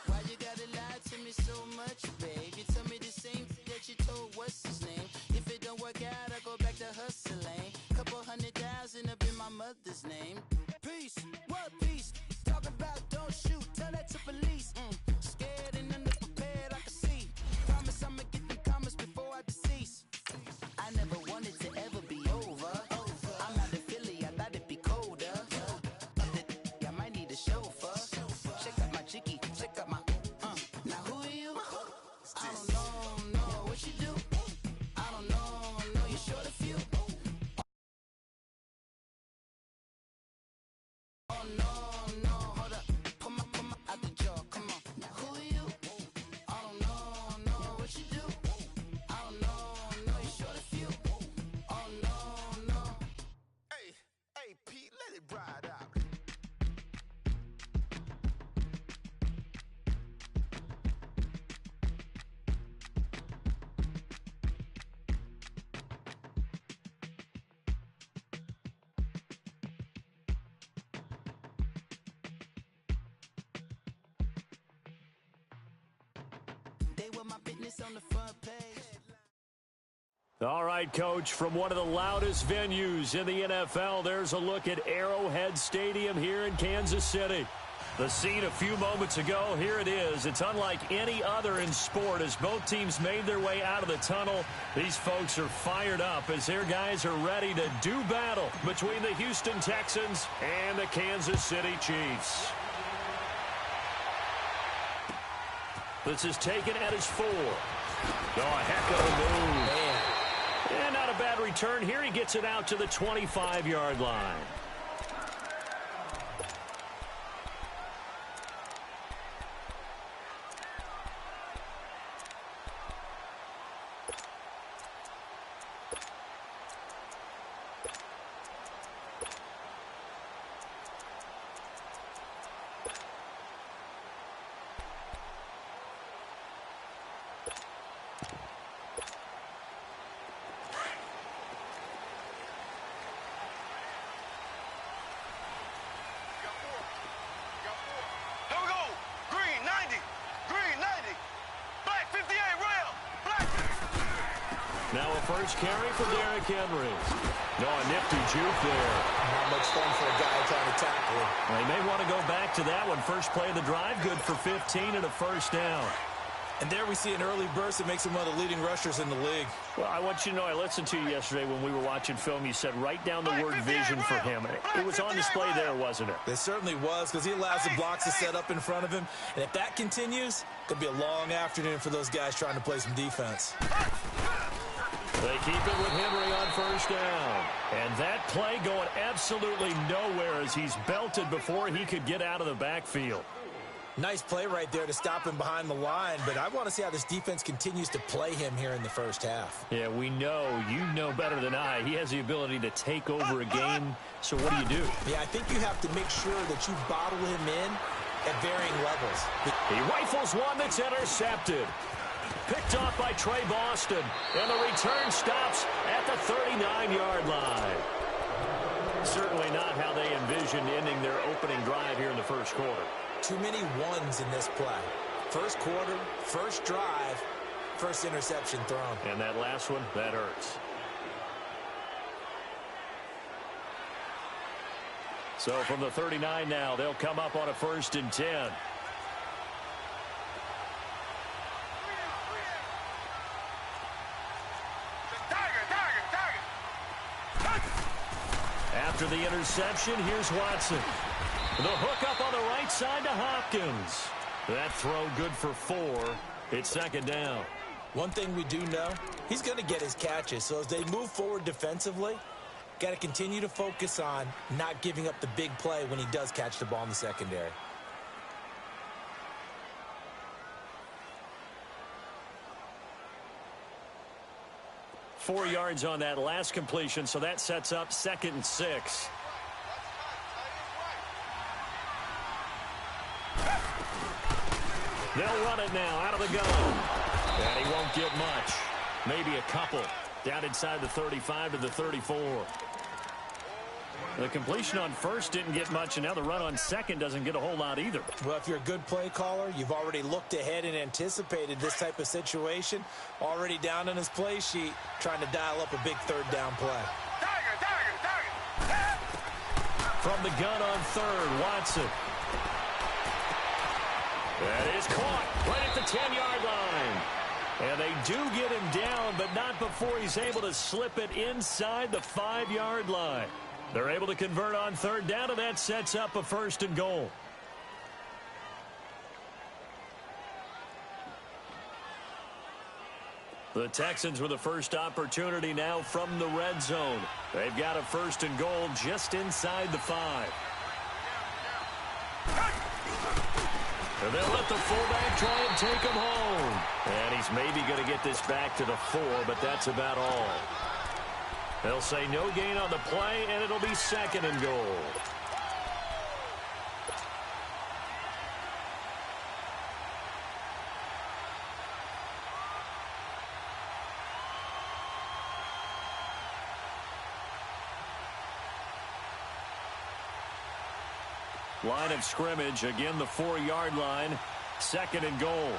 Why you gotta lie to me so much, babe? You tell me the same that you told what's his name. If it don't work out, I go back to hustling. Couple 100,000 up in my mother's name. Peace, what peace? Talk about don't shoot, tell that to police. Scared and underprepared, I can see. Promise I'ma get them comments before I decease. I never wanted to ever be over. I'm not a Philly, I thought it'd be colder. I might need a chauffeur. Check out my chicky, check out my. Now who are you? I don't know what you do. I don't know you're short a few. Oh no, hold up. Pull my out the jaw, come on. Now who are you? I don't know what you do. I don't know you're short a few. Oh no. Hey, Pete, let it ride out. They were my business on the front page. All right, Coach, from one of the loudest venues in the NFL, there's a look at Arrowhead Stadium here in Kansas City. The scene a few moments ago, here it is. It's unlike any other in sport as both teams made their way out of the tunnel. These folks are fired up as their guys are ready to do battle between the Houston Texans and the Kansas City Chiefs. This is taken at his 4. Oh, a heck of a move. Man. And not a bad return here. He gets it out to the 25-yard line. Now a first carry for Derrick Henry. No, a nifty juke there. Not much fun for a guy trying to tackle him. Well, he may want to go back to that one. First play of the drive, good for 15 and a first down. And there we see an early burst that makes him one of the leading rushers in the league. Well, I want you to know, I listened to you yesterday when we were watching film. You said write down the word vision for him. It was on display there, wasn't it? It certainly was, because he allows the blocks to set up in front of him. And if that continues, it could be a long afternoon for those guys trying to play some defense. They keep it with Henry on first down. And that play going absolutely nowhere as he's belted before he could get out of the backfield. Nice play right there to stop him behind the line, but I want to see how this defense continues to play him here in the first half. Yeah, we know. You know better than I. He has the ability to take over a game, so what do? Yeah, I think you have to make sure that you bottle him in at varying levels. He rifles one that's intercepted. Picked off by Trey Boston, and the return stops at the 39-yard line. Certainly not how they envisioned ending their opening drive here in the first quarter. Too many ones in this play. First quarter, first drive, first interception thrown. And that last one, that hurts. So from the 39 now, they'll come up on a 1st and 10. After the interception, here's Watson. The hook up on the right side to Hopkins. That throw good for 4. It's 2nd down. One thing we do know, he's going to get his catches. So as they move forward defensively, got to continue to focus on not giving up the big play when he does catch the ball in the secondary. Four yards on that last completion, so that sets up 2nd and 6. They'll run it now out of the gun. And he won't get much. Maybe a couple. Down inside the 35 to the 34. The completion on first didn't get much, and now the run on second doesn't get a whole lot either. Well, if you're a good play caller, you've already looked ahead and anticipated this type of situation. Already down on his play sheet, trying to dial up a big third down play. From the gun on third, Watson. That is caught right at the 10-yard line. And they do get him down, but not before he's able to slip it inside the 5-yard line. They're able to convert on third down, and that sets up a 1st and goal. The Texans with the first opportunity now from the red zone. They've got a 1st and goal just inside the 5. And they'll let the fullback try and take him home. And he's maybe going to get this back to the 4, but that's about all. They'll say no gain on the play, and it'll be 2nd and goal. Line of scrimmage, again the 4-yard line, 2nd and goal.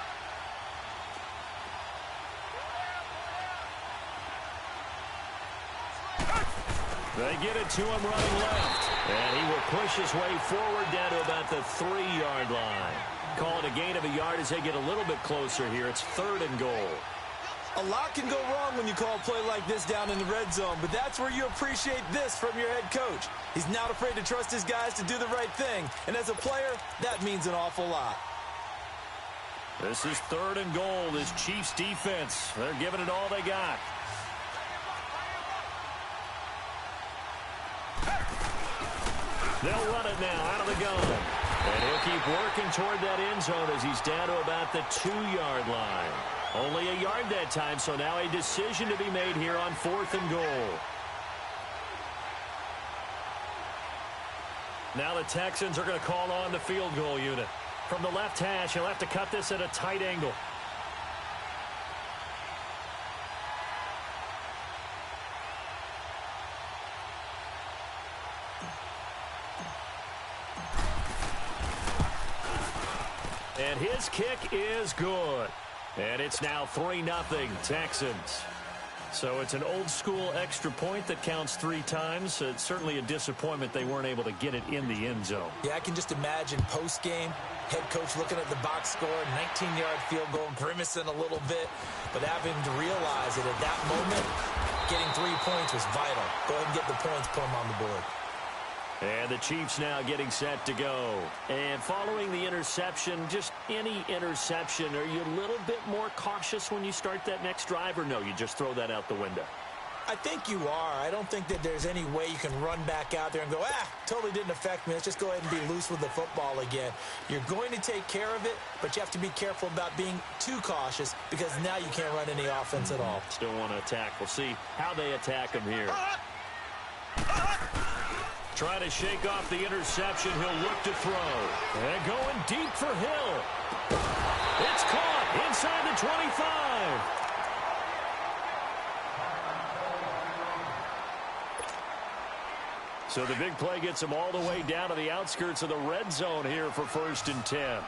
They get it to him running left. And he will push his way forward down to about the 3-yard line. Call it a gain of a yard as they get a little bit closer here. It's 3rd and goal. A lot can go wrong when you call a play like this down in the red zone, but that's where you appreciate this from your head coach. He's not afraid to trust his guys to do the right thing, and as a player, that means an awful lot. This is 3rd and goal, this Chiefs defense. They're giving it all they got. They'll run it now out of the gun. And he'll keep working toward that end zone as he's down to about the 2-yard line. Only a yard that time, so now a decision to be made here on 4th and goal. Now the Texans are going to call on the field goal unit. From the left hash, he'll have to cut this at a tight angle. And his kick is good. And it's now 3-0 Texans. So it's an old-school extra point that counts 3 times. It's certainly a disappointment they weren't able to get it in the end zone. Yeah, I can just imagine post-game, head coach looking at the box score, 19-yard field goal, grimacing a little bit, but having to realize that at that moment, getting 3 points was vital. Go ahead and get the points, put them on the board. And the Chiefs now getting set to go. And following the interception, just any interception, are you a little bit more cautious when you start that next drive, or no, you just throw that out the window? I think you are. I don't think that there's any way you can run back out there and go, totally didn't affect me. Let's just go ahead and be loose with the football again. You're going to take care of it, but you have to be careful about being too cautious because now you can't run any offense at all. Still want to attack. We'll see how they attack him here. Trying to shake off the interception. He'll look to throw. And going deep for Hill. It's caught inside the 25. So the big play gets him all the way down to the outskirts of the red zone here for 1st and 10.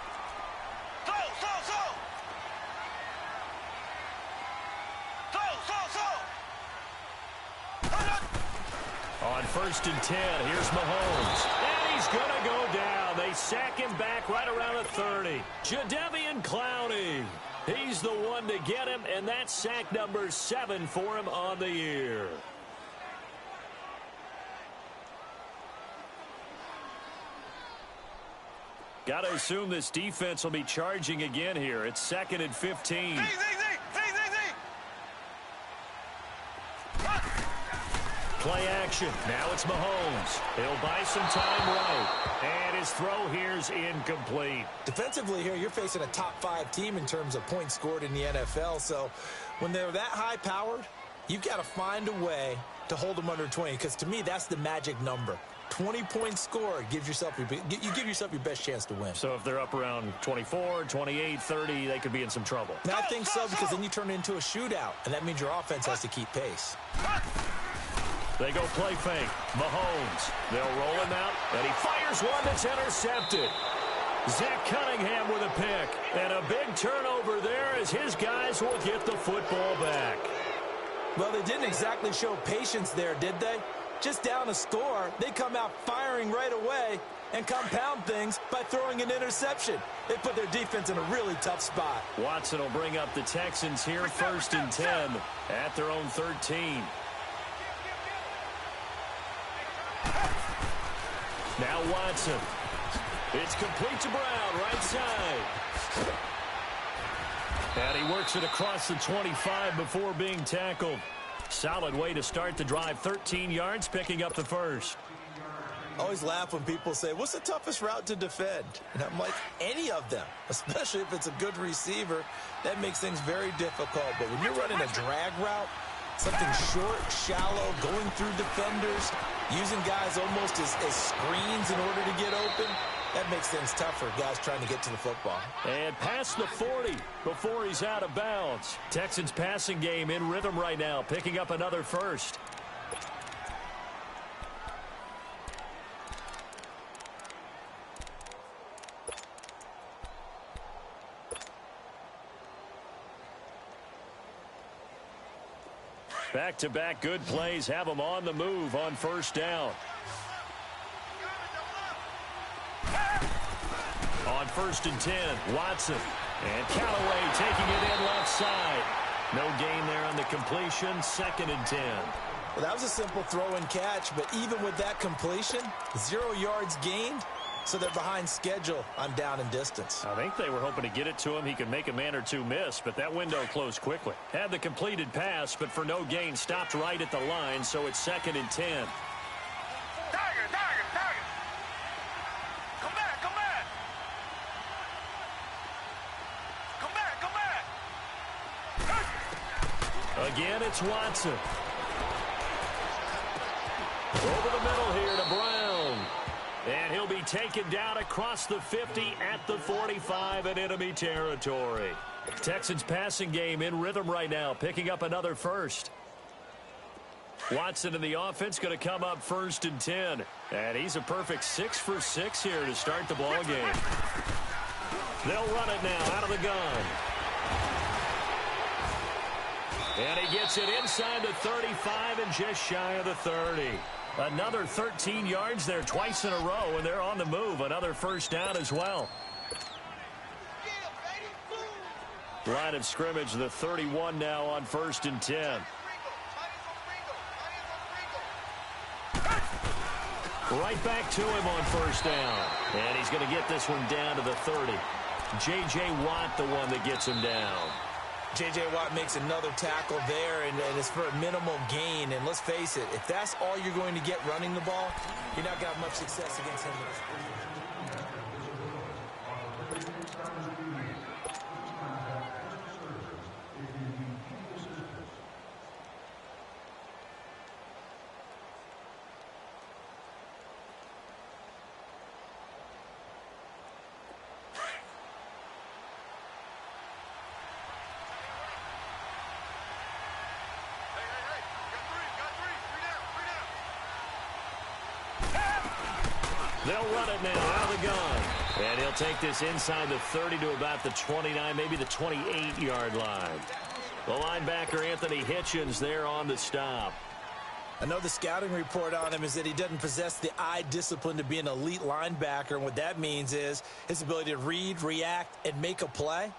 On 1st and 10, here's Mahomes. And he's going to go down. They sack him back right around the 30. Jadeveon Clowney. He's the one to get him, and that's sack number 7 for him on the year. Got to assume this defense will be charging again here. It's 2nd and 15. Play action. Now it's Mahomes. He'll buy some time right. And his throw here's incomplete. Defensively here, you're facing a top 5 team in terms of points scored in the NFL. So when they're that high-powered, you've got to find a way to hold them under 20. Because to me, that's the magic number. 20 points scored gives yourself you give yourself your best chance to win. So if they're up around 24, 28, 30, they could be in some trouble. Now, I think so, because then you turn it into a shootout, and that means your offense has to keep pace. They go play fake. Mahomes. They'll roll him out, and he fires one that's intercepted. Zach Cunningham with a pick. And a big turnover there as his guys will get the football back. Well, they didn't exactly show patience there, did they? Just down a score, they come out firing right away and compound things by throwing an interception. They put their defense in a really tough spot. Watson will bring up the Texans here, 1st and 10 at their own 13. Now Watson. It's complete to Brown, right side. And he works it across the 25 before being tackled. Solid way to start the drive. 13 yards, picking up the first. I always laugh when people say, what's the toughest route to defend? And I'm like, any of them, especially if it's a good receiver. That makes things very difficult. But when you're running a drag route, something short, shallow, going through defenders, using guys almost as screens in order to get open, that makes things tough for guys trying to get to the football. And past the 40 before he's out of bounds. Texans passing game in rhythm right now, picking up another first. Back-to-back good plays have them on the move on 1st down. On 1st and 10, Watson. And Callaway taking it in left side. No gain there on the completion, 2nd and 10. Well, that was a simple throw and catch, but even with that completion, 0 yards gained, so they're behind schedule on down and distance. I think they were hoping to get it to him. He could make a man or two miss, but that window closed quickly. Had the completed pass, but for no gain, stopped right at the line, so it's 2nd and 10. Again, it's Watson. Over the middle here to Brown. And he'll be taken down across the 50 at the 45 in enemy territory. Texans passing game in rhythm right now, picking up another first. Watson in the offense going to come up 1st and 10. And he's a perfect 6 for 6 here to start the ball game. They'll run it now out of the gun. And he gets it inside the 35 and just shy of the 30. Another 13 yards there twice in a row, and they're on the move. Another 1st down as well. Line of scrimmage, the 31 now on 1st and 10. Right back to him on 1st down. And he's going to get this one down to the 30. J.J. Watt the one that gets him down. J.J. Watt makes another tackle there, and it's for a minimal gain. And let's face it, if that's all you're going to get running the ball, you're not going to have much success against him. They'll run it now out of the gun. And he'll take this inside the 30 to about the 29, maybe the 28-yard line. The linebacker, Anthony Hitchens, there on the stop. I know the scouting report on him is that he doesn't possess the eye discipline to be an elite linebacker. And what that means is his ability to read, react, and make a play.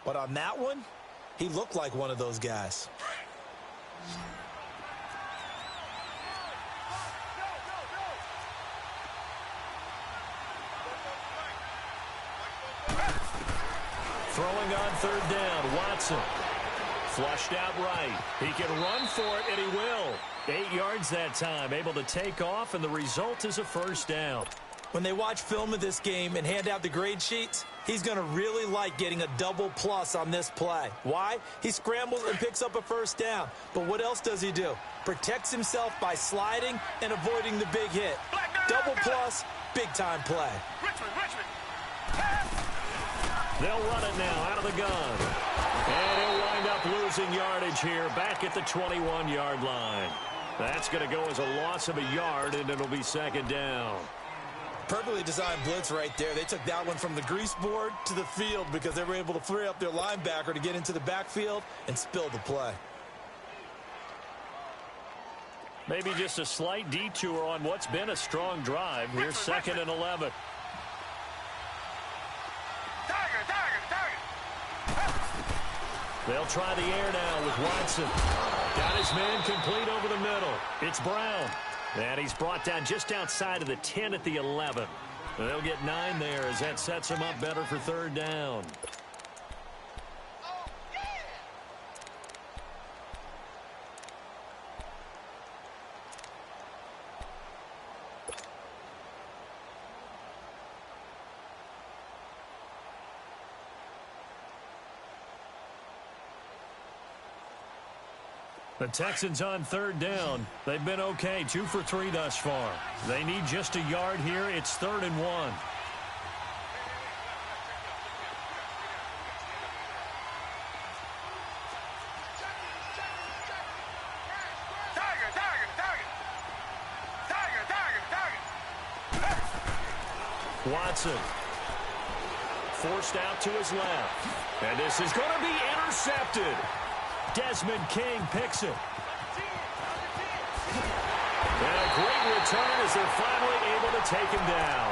But on that one, he looked like one of those guys. Throwing on 3rd down, Watson. Flushed out right. He can run for it, and he will. 8 yards that time, able to take off, and the result is a 1st down. When they watch film of this game and hand out the grade sheets, he's going to really like getting a double plus on this play. Why? He scrambles and picks up a 1st down. But what else does he do? Protects himself by sliding and avoiding the big hit. Double plus, big-time play. They'll run it now out of the gun. And he'll wind up losing yardage here back at the 21-yard line. That's going to go as a loss of a yard, and it'll be second down. Perfectly designed blitz right there. They took that one from the grease board to the field because they were able to free up their linebacker to get into the backfield and spill the play. Maybe just a slight detour on what's been a strong drive. Here's second and 11. They'll try the air now with Watson. Got his man complete over the middle. It's Brown. And he's brought down just outside of the 10 at the 11. They'll get 9 there as that sets him up better for third down. The Texans on third down. They've been okay, 2 for 3 thus far. They need just a yard here. It's 3rd and 1. Watson forced out to his left. And this is going to be intercepted. Desmond King picks it. And a great return as they're finally able to take him down.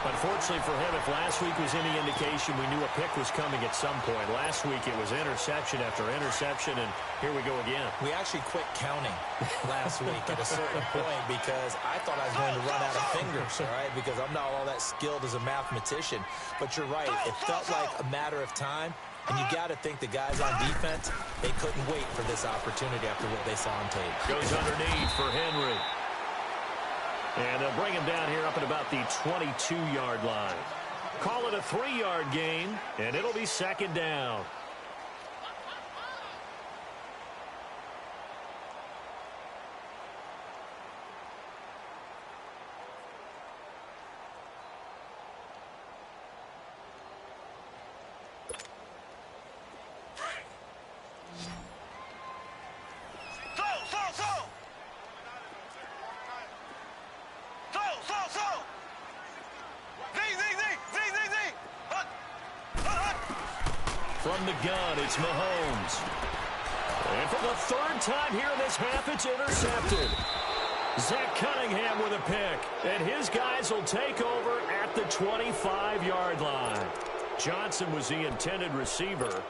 Unfortunately for him, if last week was any indication, we knew a pick was coming at some point. Last week it was interception after interception, and here we go again. We actually quit counting last week at a certain point because I thought I was going to run out of fingers, all right, because I'm not all that skilled as a mathematician. But you're right. It felt like a matter of time. And you got to think the guys on defense, they couldn't wait for this opportunity after what they saw on tape. Goes underneath for Henry. And they'll bring him down here up at about the 22-yard line. Call it a 3-yard gain, and it'll be second down. From the gun, it's Mahomes. And for the 3rd time here in this half, it's intercepted. Zach Cunningham with a pick. And his guys will take over at the 25-yard line. Johnson was the intended receiver.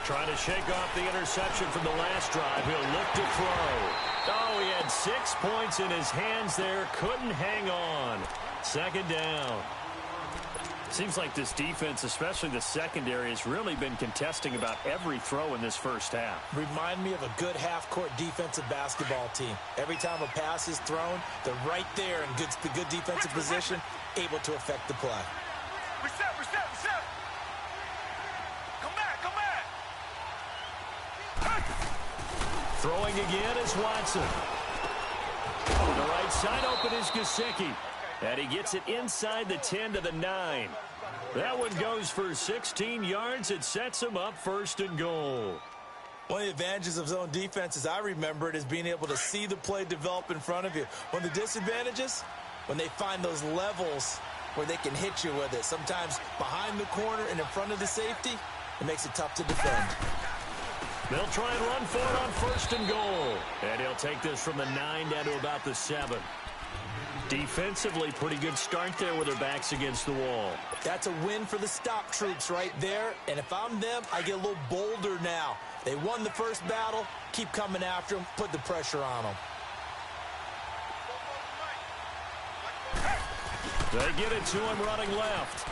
Trying to shake off the interception from the last drive. He'll look to throw. Oh, he had 6 points in his hands there. Couldn't hang on. Second down. Seems like this defense, especially the secondary, has really been contesting about every throw in this first half. Remind me of a good half-court defensive basketball team. Every time a pass is thrown, they're right there in good defensive position, able to affect the play. Reset. Throwing again is Watson. On the right side open is Gesicki. And he gets it inside the 10 to the 9. That one goes for 16 yards. It sets him up 1st and goal. One of the advantages of zone defense, as I remember it, is being able to see the play develop in front of you. One of the disadvantages, when they find those levels where they can hit you with it. Sometimes behind the corner and in front of the safety, it makes it tough to defend. They'll try and run for it on 1st and goal. And he'll take this from the 9 down to about the 7. Defensively, pretty good start there with their backs against the wall. That's a win for the stop troops right there. And if I'm them, I get a little bolder now. They won the first battle. Keep coming after them. Put the pressure on them. They get it to him running left.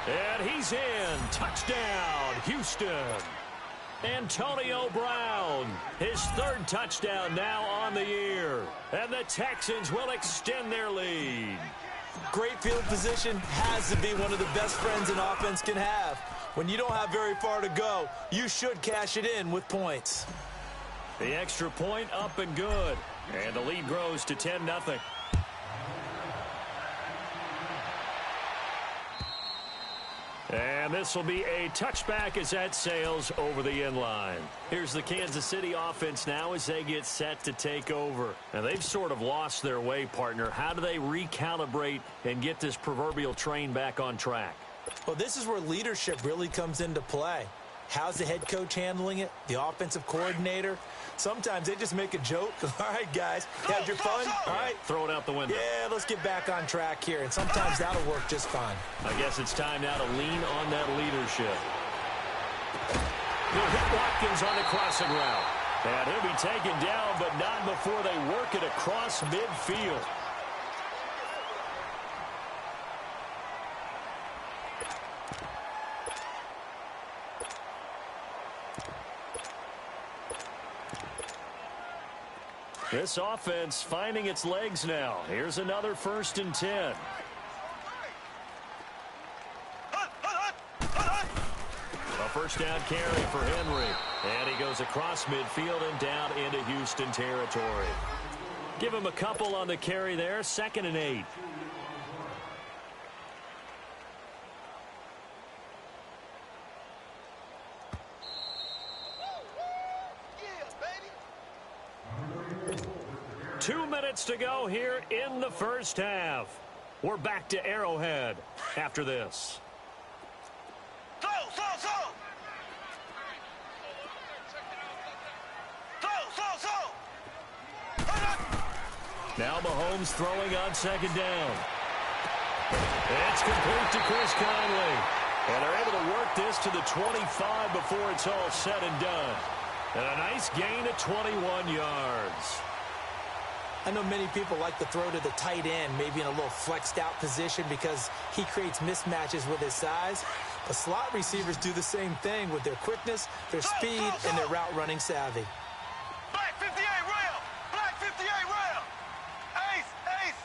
And he's in. Touchdown, Houston. Antonio Brown, his third touchdown now on the year. And the Texans will extend their lead. Great field position has to be one of the best friends an offense can have. When you don't have very far to go, you should cash it in with points. The extra point up and good. And the lead grows to 10-0. And this will be a touchback as that sails over the end line. Here's the Kansas City offense now as they get set to take over. And they've sort of lost their way, partner. How do they recalibrate and get this proverbial train back on track? Well, this is where leadership really comes into play. How's the head coach handling it? The offensive coordinator? Sometimes they just make a joke. All right, guys, had your fun? All right. Throw it out the window. Yeah, let's get back on track here. And sometimes that'll work just fine. I guess it's time now to lean on that leadership. He'll hit Watkins on the crossing route. And he'll be taken down, but not before they work it across midfield. This offense finding its legs now. Here's another 1st and 10. A first down carry for Henry. And he goes across midfield and down into Houston territory. Give him a couple on the carry there. 2nd and 8. To go here in the first half. We're back to Arrowhead after this. Now Mahomes throwing on 2nd down. It's complete to Chris Conley. And they're able to work this to the 25 before it's all said and done. And a nice gain of 21 yards. I know many people like to throw to the tight end, maybe in a little flexed out position because he creates mismatches with his size. But slot receivers do the same thing with their quickness, their speed, and their route running savvy. Black 58 rail! Black 58 rail! Ace! Ace!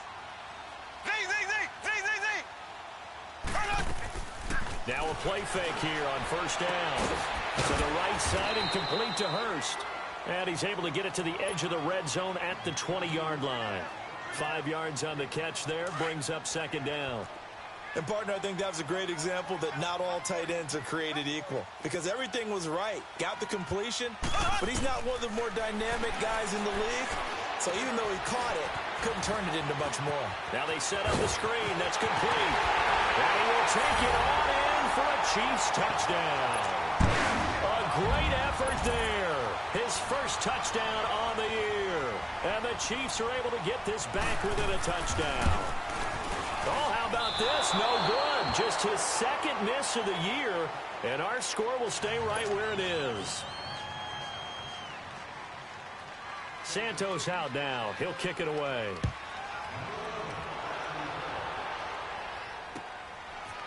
Z, Z, Z! Z, Z, Z! Now a play fake here on 1st down. To the right side and complete to Hurst. And he's able to get it to the edge of the red zone at the 20-yard line. 5 yards on the catch there, brings up 2nd down. And, partner, I think that was a great example that not all tight ends are created equal. Because everything was right. Got the completion, but he's not one of the more dynamic guys in the league. So even though he caught it, couldn't turn it into much more. Now they set up the screen. That's complete. And he will take it on in for a Chiefs touchdown. A great effort there. His first touchdown on the year. And the Chiefs are able to get this back within a touchdown. Oh, how about this? No good. Just his 2nd miss of the year. And our score will stay right where it is. Santos out now. He'll kick it away.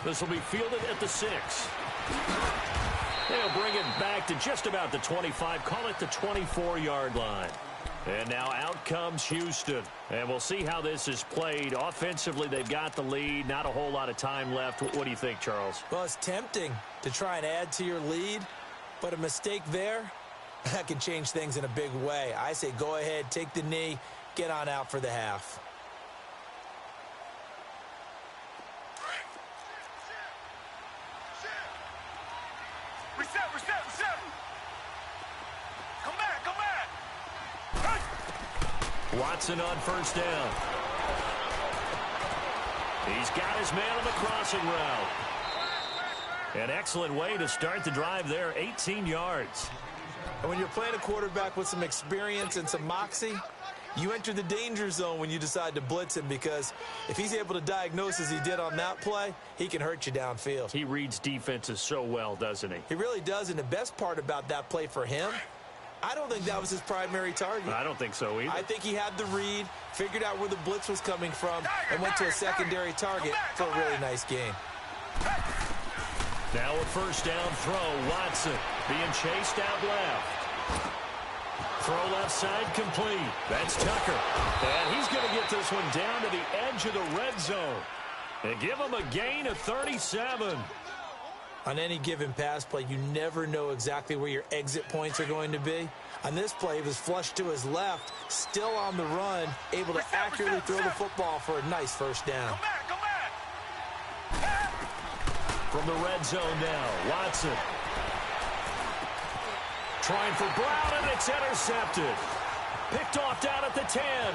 This will be fielded at the 6. They'll bring it back to just about the 25. Call it the 24-yard line. And now out comes Houston. And we'll see how this is played. Offensively, they've got the lead. Not a whole lot of time left. What do you think, Charles? Well, it's tempting to try and add to your lead. But a mistake there, that can change things in a big way. I say go ahead, take the knee, get on out for the half. Watson on 1st down. He's got his man on the crossing route. An excellent way to start the drive there, 18 yards. And when you're playing a quarterback with some experience and some moxie, you enter the danger zone when you decide to blitz him, because if he's able to diagnose as he did on that play, he can hurt you downfield. He reads defenses so well, doesn't he? He really does, and the best part about that play for him, I don't think that was his primary target. I don't think so either. I think he had the read, figured out where the blitz was coming from, and went to a secondary target for a really nice gain. Now a 1st down throw, Watson. Being chased out left. Throw left side complete. That's Tucker. And he's going to get this one down to the edge of the red zone. And give him a gain of 37. On any given pass play, you never know exactly where your exit points are going to be. On this play, he was flushed to his left, still on the run, able to accurately throw the football for a nice first down. Come back. From the red zone now, Watson. Trying for Brown, and it's intercepted. Picked off down at the 10. And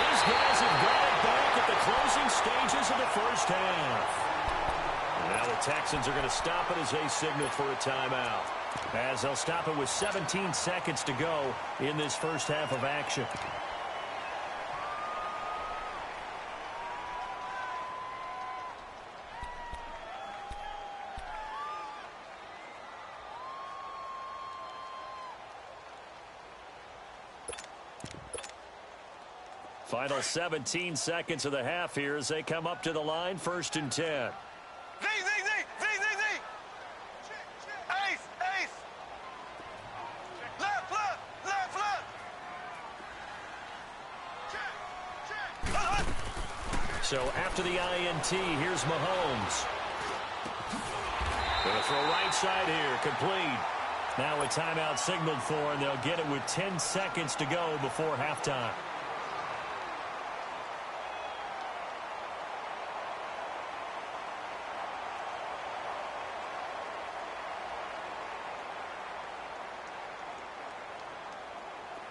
these guys have got it back at the closing stages of the first half. Now the Texans are going to stop it as they signal for a timeout. As they'll stop it with 17 seconds to go in this first half of action. Final 17 seconds of the half here as they come up to the line, 1st and 10. Z. Ace. Left. So after the INT, here's Mahomes. Going to throw right side here, complete. Now a timeout signaled for, and they'll get it with 10 seconds to go before halftime.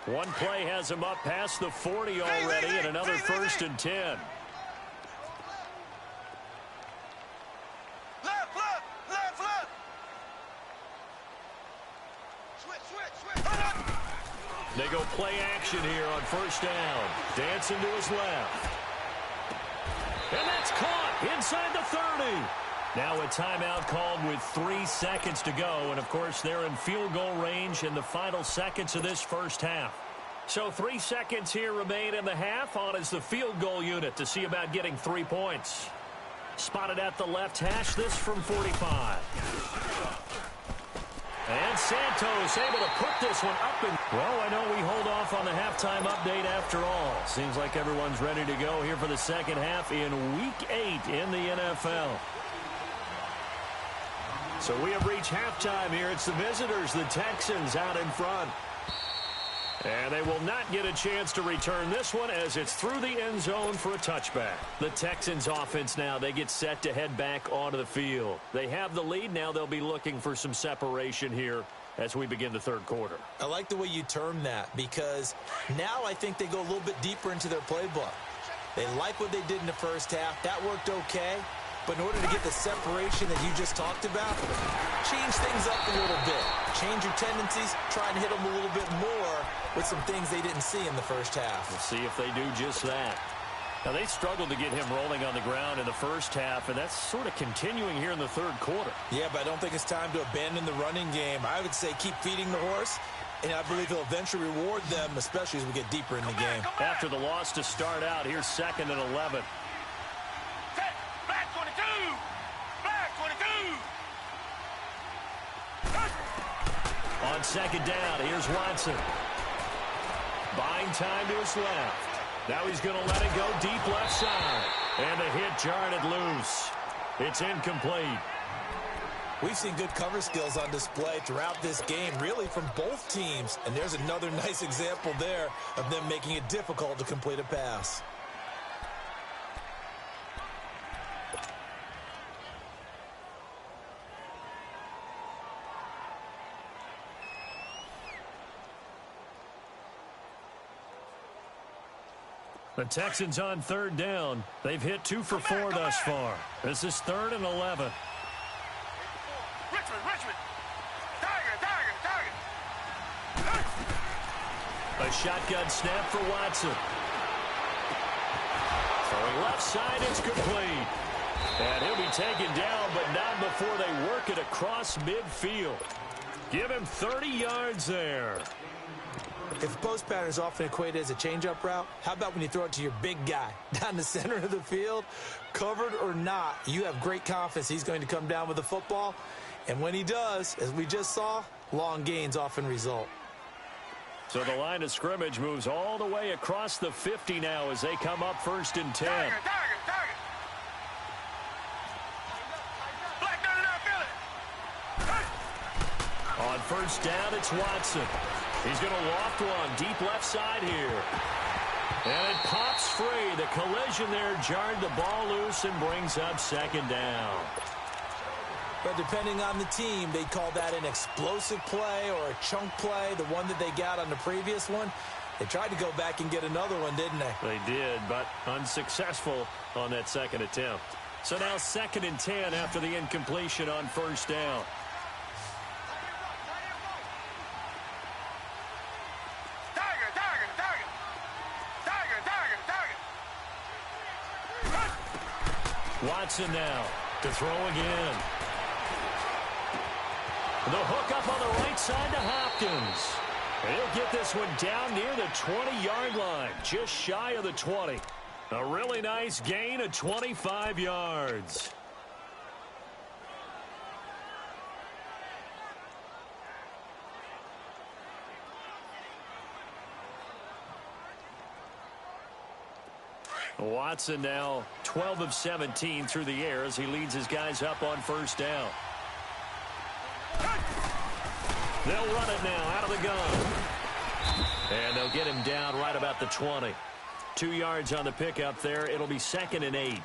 One play has him up past the 40 already, and another 1st and 10. Left. Switch. They go play action here on 1st down. Dancing to his left. And that's caught inside the 30. Now a timeout called with 3 seconds to go. And, of course, they're in field goal range in the final seconds of this first half. So 3 seconds here remain in the half. On is the field goal unit to see about getting 3 points. Spotted at the left hash, this from 45. And Santos able to put this one up. Well, I know we hold off on the halftime update after all. Seems like everyone's ready to go here for the second half in Week 8 in the NFL. So we have reached halftime here. It's the visitors, the Texans, out in front. And they will not get a chance to return this one as it's through the end zone for a touchback. The Texans offense now, they get set to head back onto the field. They have the lead. Now they'll be looking for some separation here as we begin the third quarter. I like the way you term that because now I think they go a little bit deeper into their playbook. They like what they did in the first half. That worked okay. But in order to get the separation that you just talked about, change things up a little bit. Change your tendencies, try and hit them a little bit more with some things they didn't see in the first half. We'll see if they do just that. Now, they struggled to get him rolling on the ground in the first half, and that's sort of continuing here in the third quarter. Yeah, but I don't think it's time to abandon the running game. I would say keep feeding the horse, and I believe he'll eventually reward them, especially as we get deeper in the game. After the loss to start out, here's 2nd and 11. Black 22. On 2nd down, here's Watson. Buying time to his left. Now he's going to let it go deep left side. And the hit jarred it loose. It's incomplete. We've seen good cover skills on display throughout this game, really from both teams. And there's another nice example there of them making it difficult to complete a pass. The Texans on 3rd down. They've hit 2 for 4 thus far. This is 3rd and 11. Richmond. Target. A shotgun snap for Watson. Throwing left side, it's complete. And he'll be taken down, but not before they work it across midfield. Give him 30 yards there. If post pattern is often equated as a change-up route, how about when you throw it to your big guy down the center of the field? Covered or not, you have great confidence he's going to come down with the football. And when he does, as we just saw, long gains often result. So the line of scrimmage moves all the way across the 50 now as they come up 1st and 10. Target. Black, On 1st down, it's Watson. He's going to loft one deep left side here. And it pops free. The collision there jarred the ball loose and brings up 2nd down. But depending on the team, they call that an explosive play or a chunk play, the one that they got on the previous one. They tried to go back and get another one, didn't they? They did, but unsuccessful on that 2nd attempt. So now 2nd and 10 after the incompletion on 1st down. Watson now to throw again. The hook up on the right side to Hopkins. And he'll get this one down near the 20-yard line, just shy of the 20. A really nice gain of 25 yards. Watson now 12 of 17 through the air as he leads his guys up on 1st down. They'll run it now out of the gun. And they'll get him down right about the 20. 2 yards on the pickup there. It'll be 2nd and 8.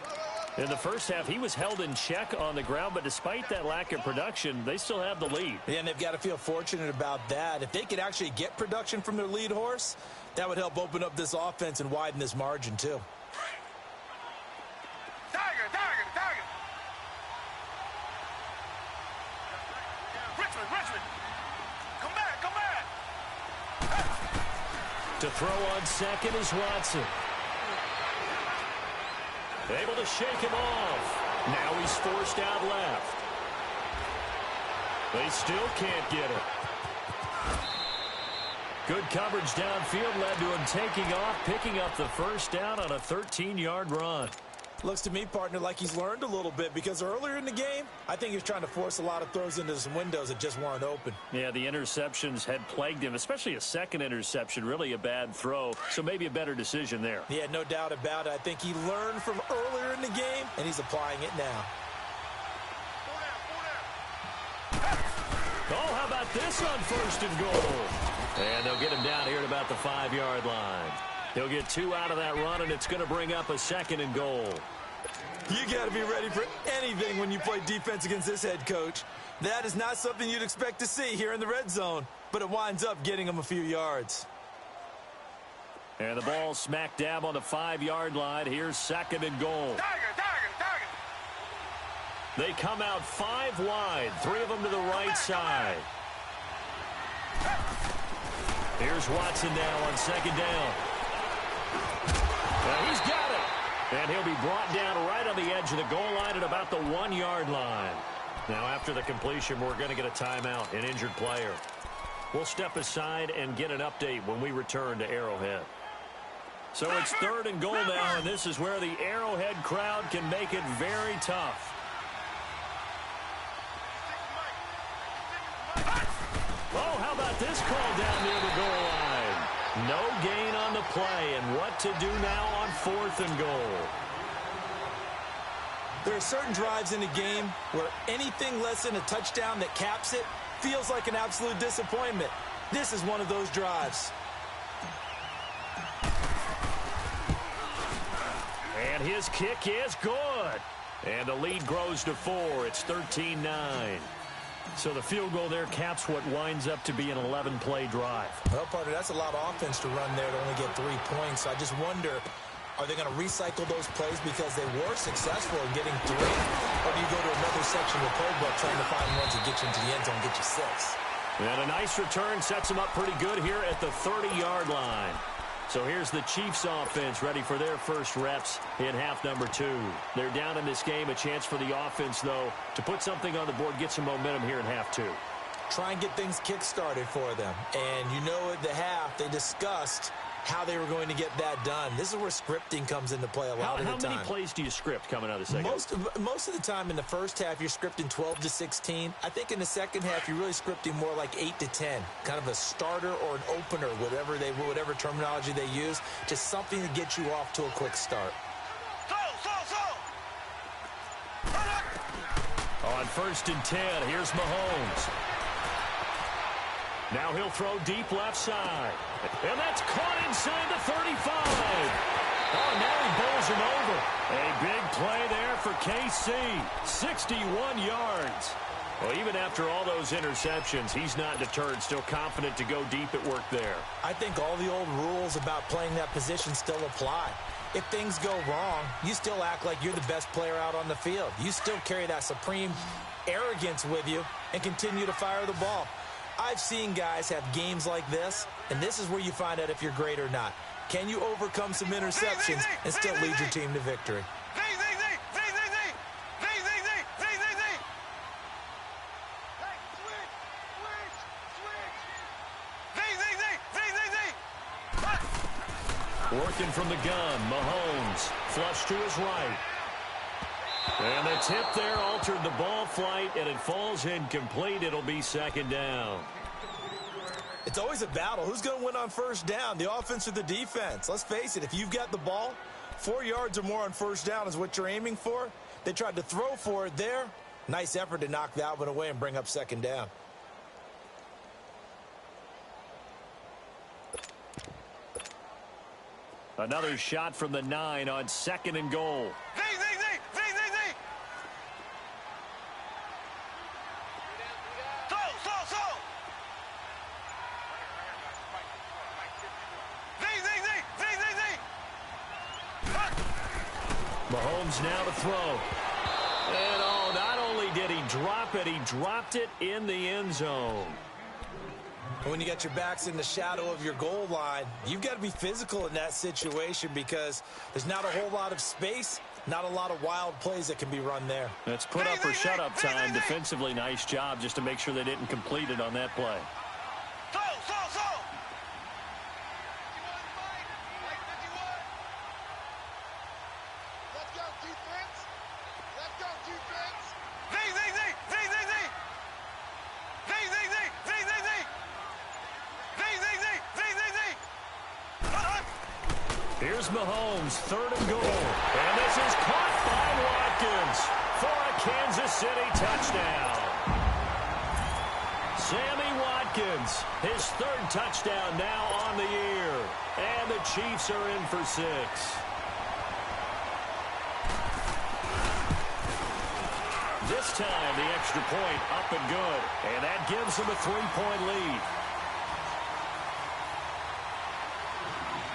In the first half, he was held in check on the ground, but despite that lack of production, they still have the lead. Yeah, and they've got to feel fortunate about that. If they could actually get production from their lead horse, that would help open up this offense and widen this margin too. Richmond. Come back. To throw on 2nd is Watson. Able to shake him off. Now he's forced out left. They still can't get it. Good coverage downfield led to him taking off, picking up the 1st down on a 13-yard run. Looks to me, partner, like he's learned a little bit because earlier in the game, I think he was trying to force a lot of throws into some windows that just weren't open. Yeah, the interceptions had plagued him, especially a 2nd interception, really a bad throw, so maybe a better decision there. Yeah, no doubt about it. I think he learned from earlier in the game, and he's applying it now. Oh, how about this on 1st and goal? And they'll get him down here at about the 5-yard line. He'll get 2 out of that run, and it's going to bring up a 2nd and goal. You got to be ready for anything when you play defense against this head coach. That is not something you'd expect to see here in the red zone, but it winds up getting him a few yards. And the ball smack dab on the 5-yard line. Here's 2nd and goal. Target. They come out 5 wide, 3 of them to the right side. Here's Watson now on 2nd down. Now he's got it. And he'll be brought down right on the edge of the goal line at about the 1-yard line. Now after the completion, we're going to get a timeout, an injured player. We'll step aside and get an update when we return to Arrowhead. So it's 3rd and goal now, and this is where the Arrowhead crowd can make it very tough. Oh, how about this call down near the goal line? No gain on the play, and what to do now on 4th and goal. There are certain drives in a game where anything less than a touchdown that caps it feels like an absolute disappointment. This is one of those drives. And his kick is good. And the lead grows to 4. It's 13-9. So the field goal there caps what winds up to be an 11-play drive. Well, partner, that's a lot of offense to run there to only get 3 points. I just wonder, are they going to recycle those plays because they were successful in getting 3? Or do you go to another section of the playbook trying to find ones that get you into the end zone and get you 6? And a nice return sets them up pretty good here at the 30-yard line. So here's the Chiefs offense ready for their first reps in half number 2. They're down in this game. A chance for the offense, though, to put something on the board, get some momentum here in half 2. Try and get things kick-started for them. And you know at the half they discussed how they were going to get that done. This is where scripting comes into play a lot of the time. How many plays do you script coming out of the second? Most of the time in the first half, you're scripting 12 to 16. I think in the second half, you're really scripting more like 8 to 10, kind of a starter or an opener, whatever terminology they use, just something to get you off to a quick start. On 1st and 10, here's Mahomes. Now he'll throw deep left side. And that's caught inside the 35. Oh, now he bowls him over. A big play there for KC. 61 yards. Well, even after all those interceptions, he's not deterred, still confident to go deep at work there. I think all the old rules about playing that position still apply. If things go wrong, you still act like you're the best player out on the field. You still carry that supreme arrogance with you and continue to fire the ball. I've seen guys have games like this, and this is where you find out if you're great or not. Can you overcome some interceptions and still lead your team to victory? Working from the gun, Mahomes, flush to his right. And the tip there altered the ball flight, and it falls incomplete. It'll be second down. It's always a battle. Who's going to win on first down, the offense or the defense? Let's face it, if you've got the ball, 4 yards or more on first down is what you're aiming for. They tried to throw for it there. Nice effort to knock that one away and bring up second down. Another shot from the 9 on 2nd and goal. Mahomes now to throw. And oh, not only did he drop it, he dropped it in the end zone. When you got your backs in the shadow of your goal line, you've got to be physical in that situation because there's not a whole lot of space, not a lot of wild plays that can be run there. That's put up or shut up time. Defensively, nice job just to make sure they didn't complete it on that play. Here's Mahomes, 3rd and goal. And this is caught by Watkins for a Kansas City touchdown. Sammy Watkins, his 3rd touchdown now on the year. And the Chiefs are in for 6. This time, the extra point up and good. And that gives them a 3-point lead.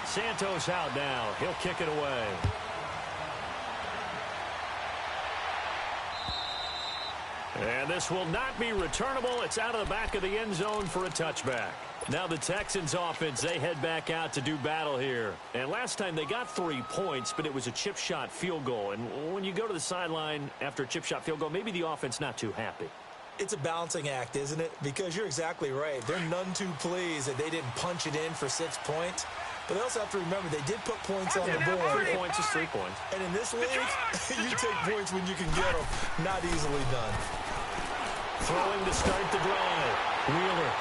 Santos out now. He'll kick it away. And this will not be returnable. It's out of the back of the end zone for a touchback. Now the Texans offense, they head back out to do battle here. And last time they got 3 points, but it was a chip shot field goal. And when you go to the sideline after a chip shot field goal, maybe the offense not too happy. It's a balancing act, isn't it? Because you're exactly right. They're none too pleased that they didn't punch it in for 6 points. But they also have to remember they did put points on the board. 3 points is 3 points. And in this league, you take points when you can get them. Not easily done. Throwing to start the drive. Wheeler.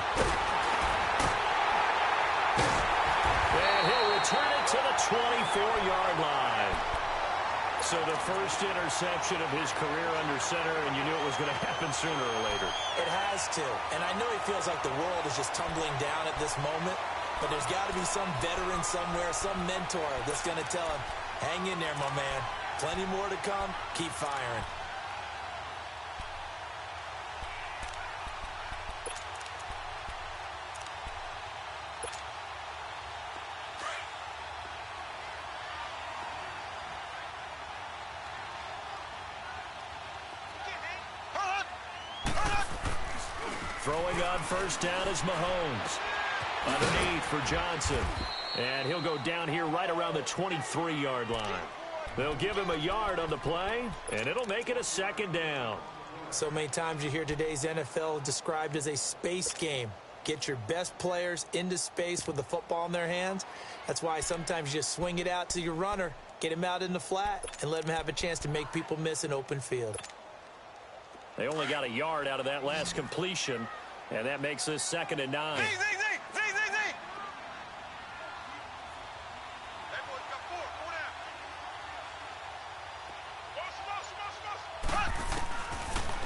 And he'll return it to the 24-yard line. So the first interception of his career under center, and you knew it was going to happen sooner or later. It has to. And I know he feels like the world is just tumbling down at this moment. But there's got to be some veteran somewhere, some mentor that's going to tell him, hang in there, my man. Plenty more to come. Keep firing. Throwing on first down is Mahomes. Underneath for Johnson. And he'll go down here right around the 23-yard line. They'll give him a yard on the play, and it'll make it a second down. So many times you hear today's NFL described as a space game. Get your best players into space with the football in their hands. That's why sometimes you just swing it out to your runner, get him out in the flat, and let him have a chance to make people miss an open field. They only got a yard out of that last completion, and that makes this 2nd and 9.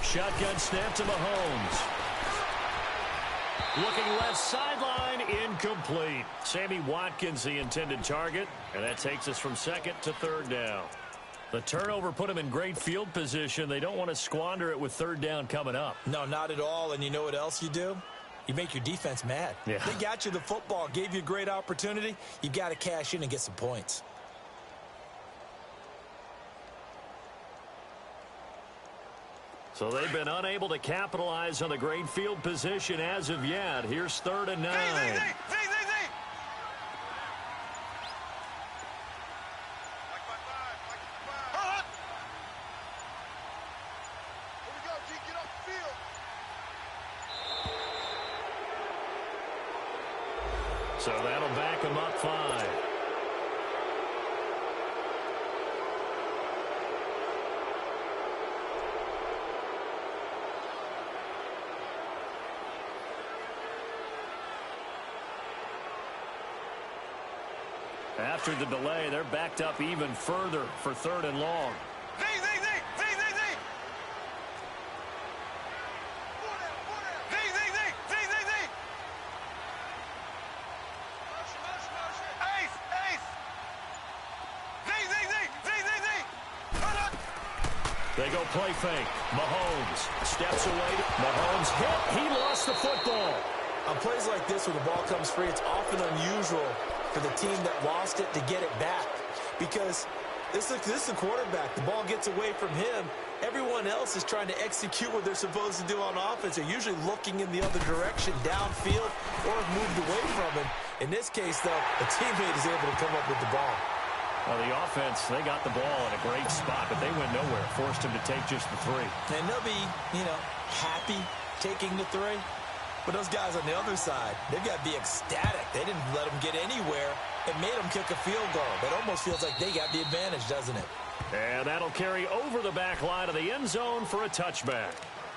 Shotgun snap to Mahomes. Looking left sideline, incomplete. Sammy Watkins, the intended target, and that takes us from 2nd to 3rd down. The turnover put them in great field position. They don't want to squander it with 3rd down coming up. No, not at all. And you know what else you do? You make your defense mad. Yeah. They got you the football, gave you a great opportunity. You got to cash in and get some points. So they've been unable to capitalize on the great field position as of yet. Here's 3rd and 9. So that'll back them up 5. After the delay, they're backed up even further for 3rd and long. They go play fake. Mahomes steps away. Mahomes hit. He lost the football. On plays like this where the ball comes free, it's often unusual for the team that lost it to get it back. Because this is the quarterback. The ball gets away from him. Everyone else is trying to execute what they're supposed to do on offense. They're usually looking in the other direction, downfield, or have moved away from him. In this case, though, a teammate is able to come up with the ball. Well, the offense, they got the ball in a great spot, but they went nowhere. Forced him to take just the 3. And they'll be, happy taking the 3. But those guys on the other side, they've got to be ecstatic. They didn't let them get anywhere. It made them kick a field goal. That almost feels like they got the advantage, doesn't it? And that'll carry over the back line of the end zone for a touchback.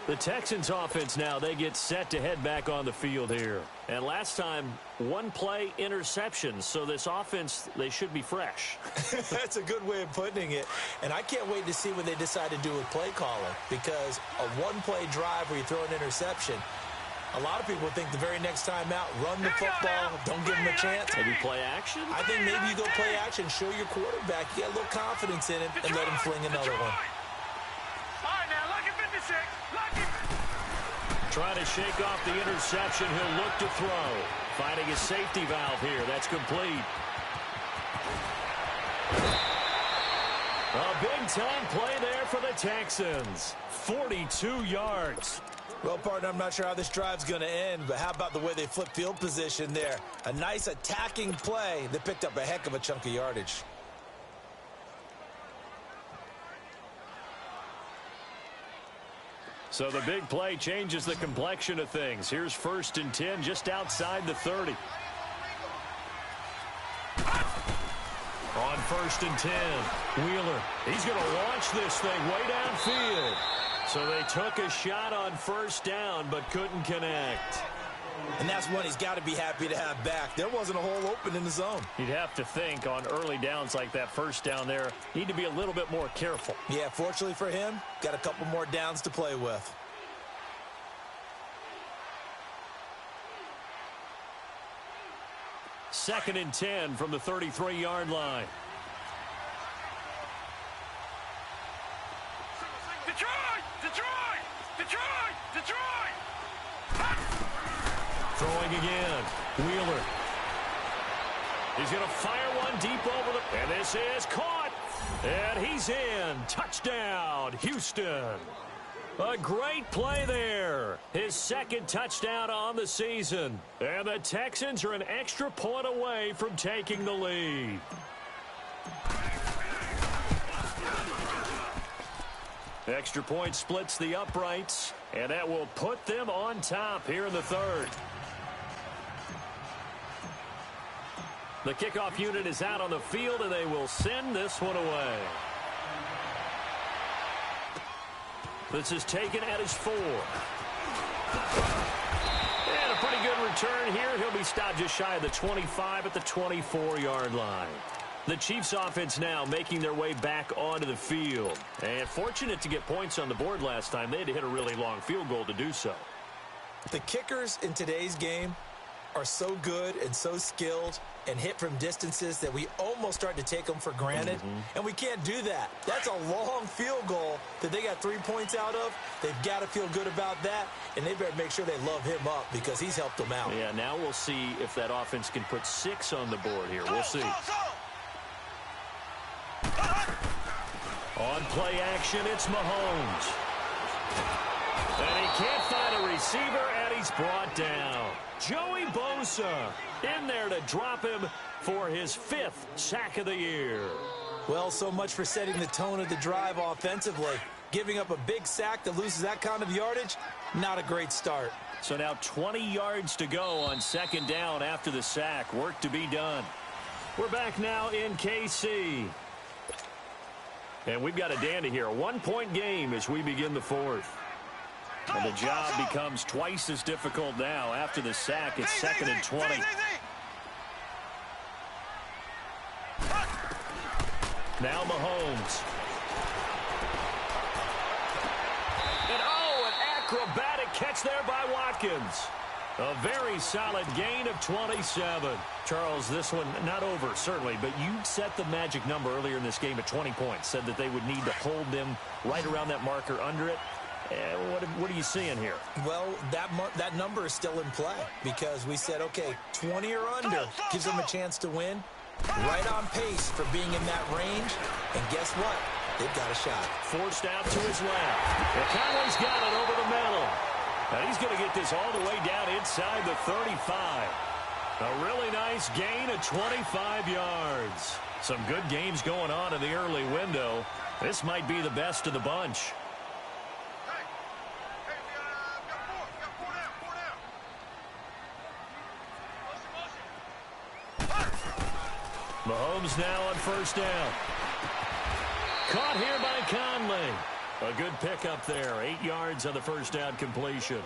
The Texans offense now, they get set to head back on the field here. And last time, 1-play interception. So this offense, they should be fresh. That's a good way of putting it. And I can't wait to see what they decide to do with play calling. Because a 1-play drive where you throw an interception, a lot of people think the very next time out, run the football, don't give them a chance. Maybe play action? I think maybe you go play action, show your quarterback, you got a little confidence in him, and let him fling another one. All right, now, look at 56. Trying to shake off the interception. He'll look to throw. Finding a safety valve here. That's complete. A big-time play there for the Texans. 42 yards. Well, partner, I'm not sure how this drive's going to end, but how about the way they flip field position there? A nice attacking play that picked up a heck of a chunk of yardage. So the big play changes the complexion of things. Here's 1st and 10 just outside the 30. On 1st and 10, Wheeler. He's going to launch this thing way downfield. So they took a shot on 1st down but couldn't connect. And that's one he's got to be happy to have back. There wasn't a hole open in the zone. You'd have to think on early downs like that 1st down there, need to be a little bit more careful. Yeah, fortunately for him, got a couple more downs to play with. Second and 10 from the 33-yard line. Throwing again. Wheeler. He's going to fire one deep over the... And this is caught. And he's in. Touchdown, Houston. A great play there. His 2nd touchdown on the season. And the Texans are an extra point away from taking the lead. Extra point splits the uprights. And that will put them on top here in the 3rd. The kickoff unit is out on the field, and they will send this one away. This is taken at his 4. And a pretty good return here. He'll be stopped just shy of the 25 at the 24-yard line. The Chiefs offense now making their way back onto the field. And fortunate to get points on the board last time. They had to hit a really long field goal to do so. The kickers in today's game are so good and so skilled and hit from distances that we almost start to take them for granted. And we can't do that. That's a long field goal that they got 3 points out of. They've got to feel good about that, and they better make sure they love him up because he's helped them out. Yeah, now we'll see if that offense can put 6 on the board here. We'll see. On play action, it's Mahomes. And he can't find a receiver, and he's brought down. Joey Bosa in there to drop him for his 5th sack of the year. Well, so much for setting the tone of the drive offensively. Giving up a big sack that loses that kind of yardage, not a great start. So now 20 yards to go on 2nd down after the sack. Work to be done. We're back now in KC. And we've got a dandy here. A 1-point game as we begin the 4th. And the job becomes twice as difficult now after the sack. It's 2nd and 20. Now Mahomes. And an acrobatic catch there by Watkins. A very solid gain of 27. Charles, this one not over, certainly, but you set the magic number earlier in this game at 20 points. Said that they would need to hold them right around that marker under it. What are you seeing here? Well, that number is still in play because we said, okay, 20 or under gives them a chance to win. Right on pace for being in that range. And guess what? They've got a shot. Forced out to his left. And Conley's got it over the middle. And he's going to get this all the way down inside the 35. A really nice gain of 25 yards. Some good games going on in the early window. This might be the best of the bunch. Mahomes now on 1st down. Caught here by Conley. A good pickup there. 8 yards on the 1st down completion.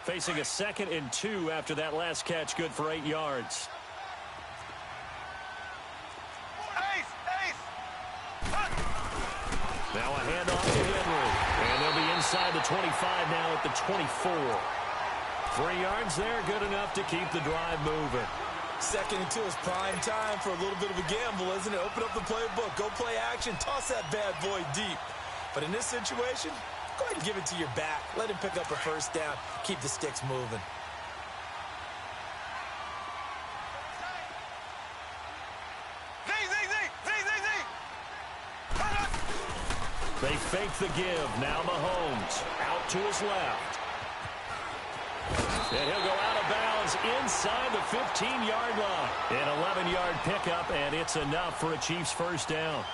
Facing a 2nd and 2 after that last catch. Good for 8 yards. Now a handoff to Henry. And they'll be inside the 25 now at the 24. 3 yards there, good enough to keep the drive moving. 2nd and 2 is prime time for a little bit of a gamble, isn't it? Open up the playbook, go play action, toss that bad boy deep. But in this situation, go ahead and give it to your back. Let him pick up a 1st down, keep the sticks moving. They fake the give. Now Mahomes out to his left. And he'll go out of bounds inside the 15-yard line. An 11-yard pickup, and it's enough for a Chiefs 1st down.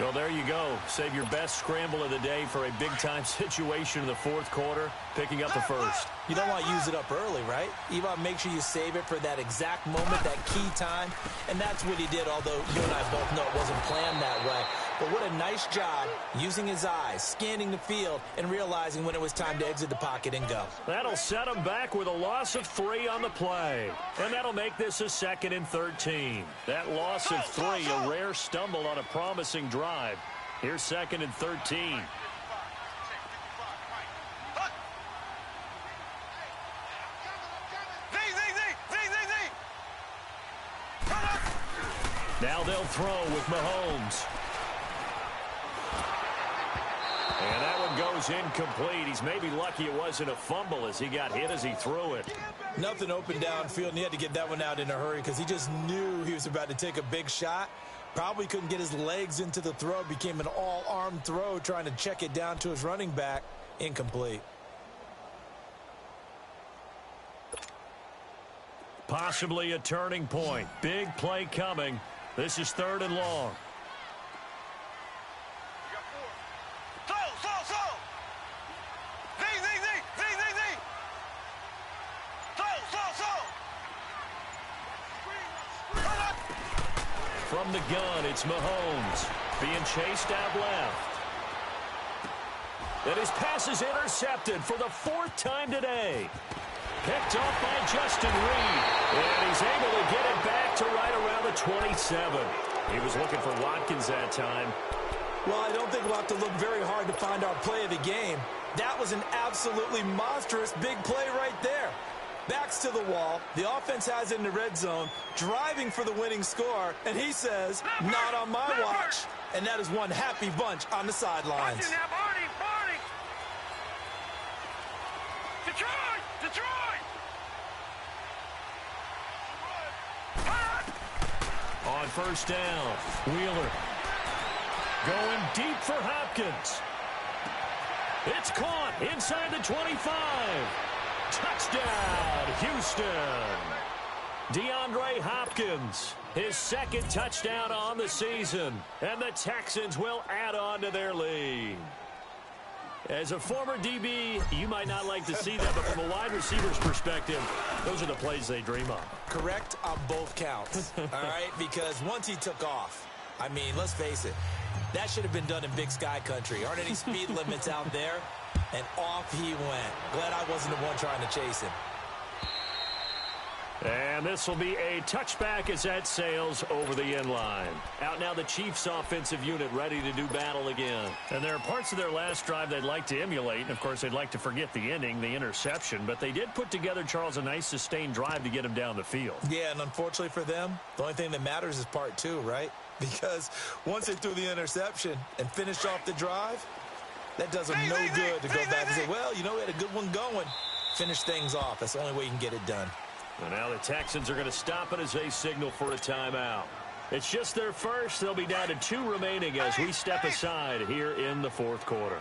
Well, there you go. Save your best scramble of the day for a big-time situation in the 4th quarter, picking up the 1st. You don't want to use it up early, right? You want to make sure you save it for that exact moment, that key time. And that's what he did, although you and I both know it wasn't planned that way. But what a nice job using his eyes, scanning the field, and realizing when it was time to exit the pocket and go. That'll set him back with a loss of 3 on the play. And that'll make this a 2nd and 13. That loss of 3, a rare stumble on a promising drive. Here's 2nd and 13. Now they'll throw with Mahomes. And that one goes incomplete. He's maybe lucky it wasn't a fumble as he got hit as he threw it. Nothing open downfield, and he had to get that one out in a hurry because he just knew he was about to take a big shot. Probably couldn't get his legs into the throw. Became an all-arm throw trying to check it down to his running back. Incomplete. Possibly a turning point. Big play coming This is 3rd and long. From the gun, it's Mahomes being chased out left. And his pass is intercepted for the 4th time today. Picked off by Justin Reed. And he's able to get it back to right around the 27. He was looking for Watkins that time. Well, I don't think we'll have to look very hard to find our play of the game. That was an absolutely monstrous big play right there. Backs to the wall. The offense has it in the red zone, driving for the winning score. And he says, not on my watch. And that is one happy bunch on the sidelines. On 1st down, Wheeler going deep for Hopkins. It's caught inside the 25. Touchdown, Houston. DeAndre Hopkins, his 2nd touchdown on the season. And the Texans will add on to their lead. As a former DB, you might not like to see that, but from a wide receiver's perspective, those are the plays they dream of. Correct on both counts, all right? Because once he took off, I mean, let's face it, that should have been done in Big Sky country. Aren't any speed limits out there? And off he went. Glad I wasn't the one trying to chase him. And this will be a touchback as that sails over the end line. Out now the Chiefs offensive unit ready to do battle again. And there are parts of their last drive they'd like to emulate. And, of course, they'd like to forget the ending, the interception. But they did put together, Charles, a nice sustained drive to get him down the field. Yeah, and unfortunately for them, the only thing that matters is part 2, right? Because once they threw the interception and finished off the drive, that does them no good to go back and say, well, you know, we had a good one going. Finish things off. That's the only way you can get it done. And now the Texans are going to stop it as they signal for a timeout. It's just their first. They'll be down to 2 remaining as we step aside here in the 4th quarter.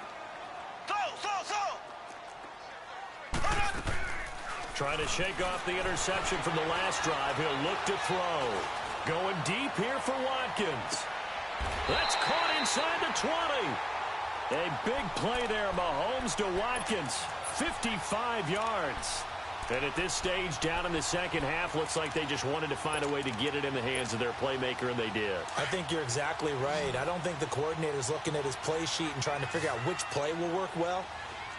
Trying to shake off the interception from the last drive. He'll look to throw. Going deep here for Watkins. That's caught inside the 20. A big play there, Mahomes to Watkins. 55 yards. And at this stage, down in the second half, looks like they just wanted to find a way to get it in the hands of their playmaker, and they did. I think you're exactly right. I don't think the coordinator's looking at his play sheet and trying to figure out which play will work well.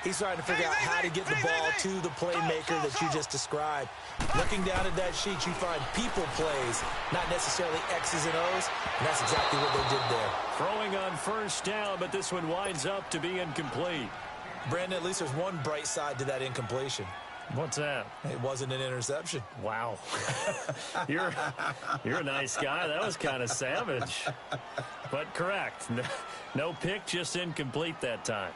He's trying to figure out how to get the ball to the playmaker that you just described. Looking down at that sheet, you find people plays, not necessarily X's and O's, and that's exactly what they did there. Throwing on 1st down, but this one winds up to be incomplete. Brandon, at least there's one bright side to that incompletion. What's that? It wasn't an interception. Wow. You're a nice guy. That was kind of savage. But correct. No pick, just incomplete that time.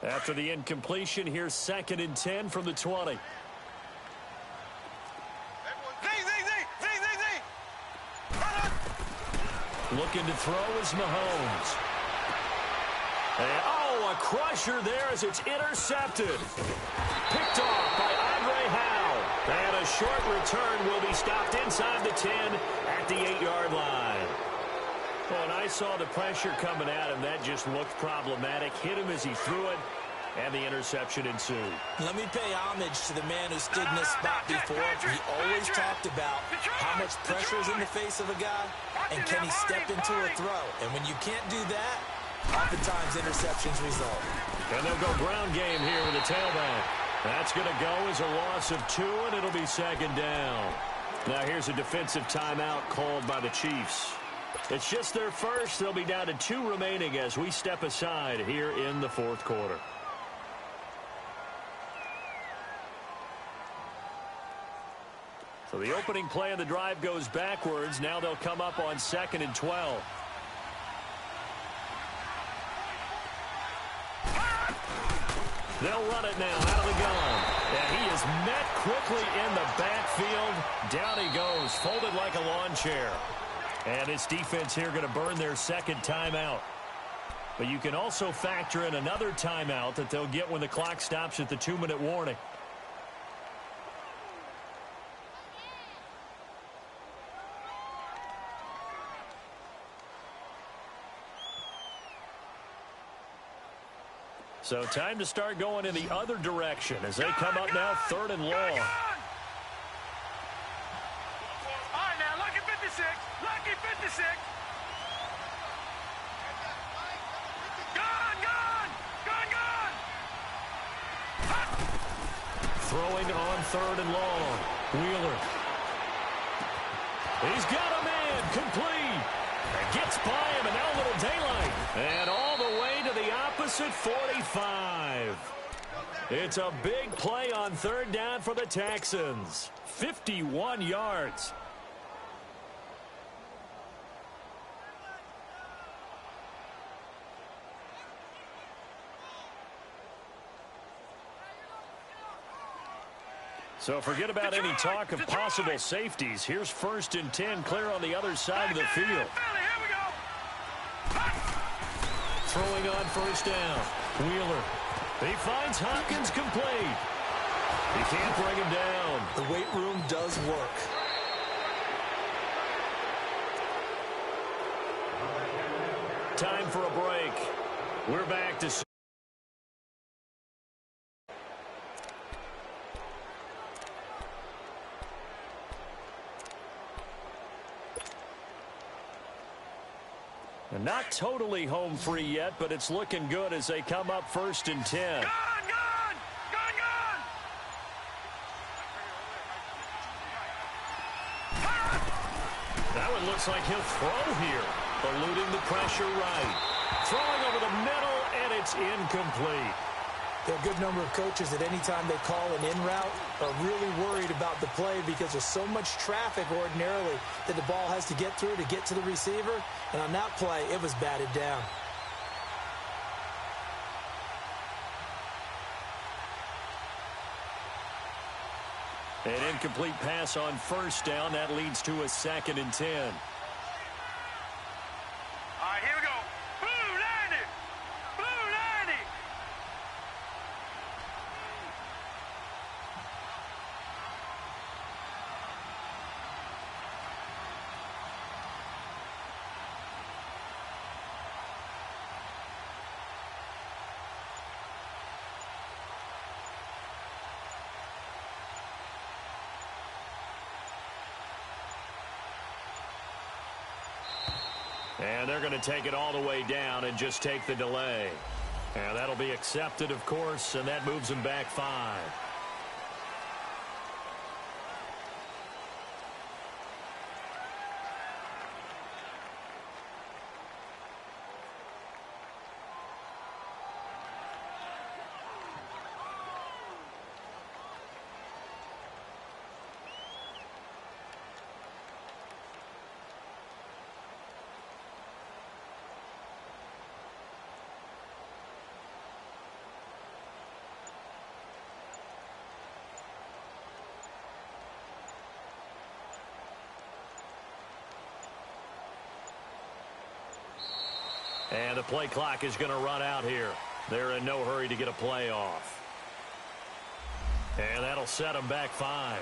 After the incompletion, here's 2nd and 10 from the 20. Looking to throw is Mahomes. And, a crusher there as it's intercepted. Picked off by Andre Howe. And a short return will be stopped inside the 10 at the 8-yard line. Well, and I saw the pressure coming at him. That just looked problematic. Hit him as he threw it, and the interception ensued. Let me pay homage to the man who stood in this spot before. He always talked about how much pressure is in the face of a guy, and can he step into a throw. And when you can't do that, oftentimes interceptions result. And they'll go ground game here with a tailback. That's going to go as a loss of 2, and it'll be 2nd down. Now here's a defensive timeout called by the Chiefs. It's just their first. They'll be down to 2 remaining as we step aside here in the 4th quarter. So the opening play of the drive goes backwards. Now they'll come up on 2nd and 12. They'll run it now out of the gun. And he is met quickly in the backfield. Down he goes, folded like a lawn chair. And this defense here going to burn their 2nd timeout. But you can also factor in another timeout that they'll get when the clock stops at the 2-minute warning. So time to start going in the other direction as they come up now 3rd and long. All right, now, lucky 56. Lucky 56. Gone, gone. Gone, gone. Throwing on 3rd and long. Wheeler. He's got a man. Complete. Gets by him, and now a little daylight. And all the way to the opposite 45. It's a big play on 3rd down for the Texans. 51 yards. So forget about any talk of possible safeties. Here's 1st and 10, clear on the other side of the field. Here we go. Throwing on 1st down. Wheeler. He finds Hopkins complete. He can't bring him down. The weight room does work. Time for a break. We're back to... Not totally home free yet, but it's looking good as they come up 1st and 10. Gone, gone. Gone, gone. That one looks like he'll throw here. Eluding the pressure right. Throwing over the middle, and it's incomplete. There are a good number of coaches that any time they call an in route are really worried about the play because there's so much traffic ordinarily that the ball has to get through to get to the receiver. And on that play, it was batted down. An incomplete pass on 1st down. That leads to a 2nd and 10. All right, here we go. Blue 90. Blue 90. And they're going to take it all the way down and just take the delay. And that'll be accepted, of course, and that moves them back 5. And the play clock is going to run out here. They're in no hurry to get a play off. And that'll set them back 5.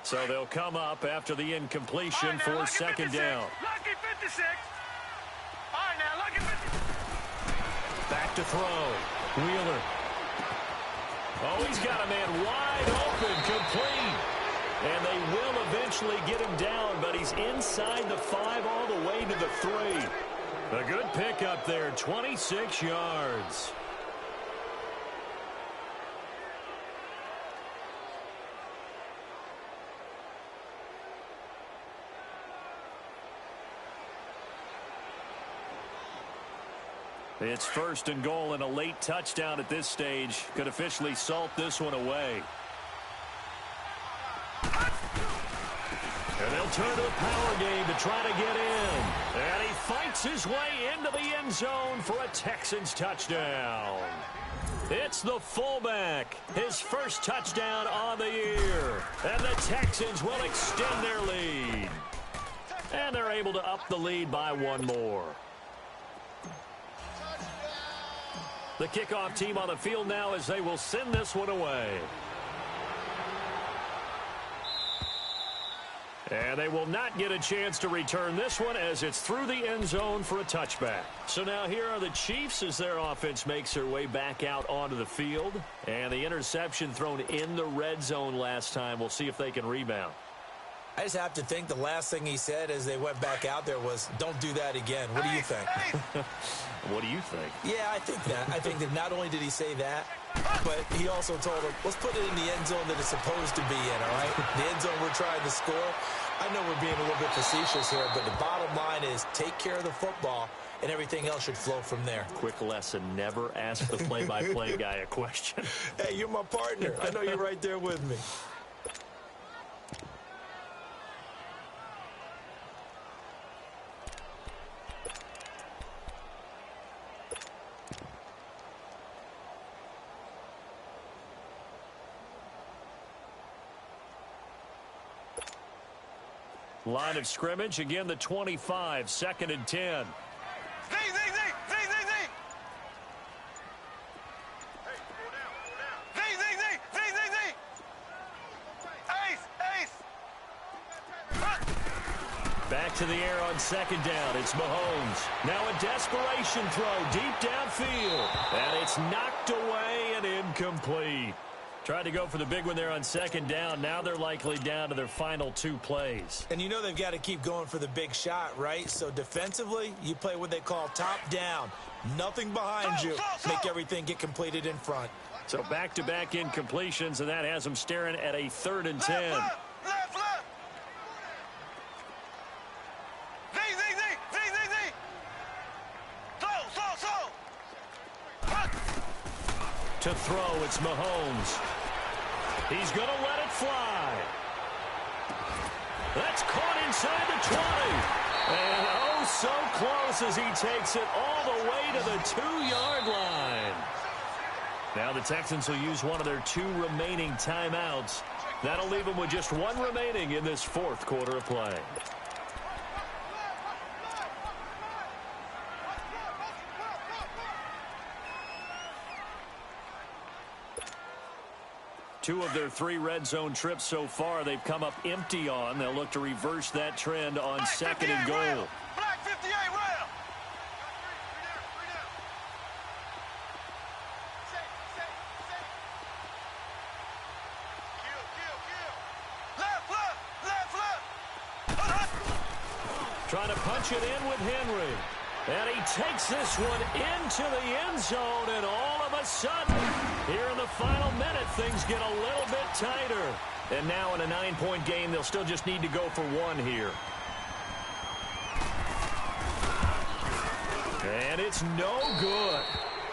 So they'll come up after the incompletion Right, for lucky 2nd 56. down. Lucky 56. All right, now, lucky 56. Back to throw. Wheeler. Oh, he's got a man wide open, complete. And they will eventually get him down, but he's inside the 5 all the way to the 3. A good pickup there, 26 yards. It's 1st and goal, and a late touchdown at this stage could officially salt this one away. And they'll return to the power game to try to get in. And he fights his way into the end zone for a Texans touchdown. It's the fullback, his first touchdown on the year. And the Texans will extend their lead. And they're able to up the lead by one more. The kickoff team on the field now as they will send this one away. And they will not get a chance to return this one as it's through the end zone for a touchback. So now here are the Chiefs as their offense makes their way back out onto the field. And the interception thrown in the red zone last time. We'll see if they can rebound. I just have to think the last thing he said as they went back out there was, don't do that again. What do you think? What do you think? Yeah, I think that. I think that not only did he say that, but he also told him, let's put it in the end zone that it's supposed to be in, all right? The end zone we're trying to score. I know we're being a little bit facetious here, but the bottom line is take care of the football, and everything else should flow from there. Quick lesson, never ask the play-by-play guy a question. Hey, you're my partner. I know you're right there with me. Line of scrimmage, again the 25, 2nd and 10. Z, Z, Z, Z, Z, Z. Hey, go down. Z, Z, Z, Z, Z, Z. Ace, ace. Back to the air on 2nd down. It's Mahomes. Now a desperation throw deep downfield. And it's knocked away and incomplete. Tried to go for the big one there on 2nd down. Now they're likely down to their final 2 plays. And you know they've got to keep going for the big shot, right? So defensively, you play what they call top down. Nothing behind you. Make everything get completed in front. So back-to-back incompletions, and that has them staring at a 3rd and 10. Left. Z, Z, Z, Z, Z, Z. Slow. To throw, it's Mahomes. He's going to let it fly. That's caught inside the 20. And oh, so close as he takes it all the way to the 2-yard line. Now the Texans will use one of their 2 remaining timeouts. That'll leave them with just 1 remaining in this 4th quarter of play. Two of their 3 red zone trips so far, they've come up empty on. They'll look to reverse that trend on 2nd and goal. Black 58 round. Left. Trying to punch it in with Henry. And he takes this one into the end zone, and all of a sudden, here in the final minute, things get a little bit tighter. And now in a 9-point game, they'll still just need to go for 1 here. And it's no good.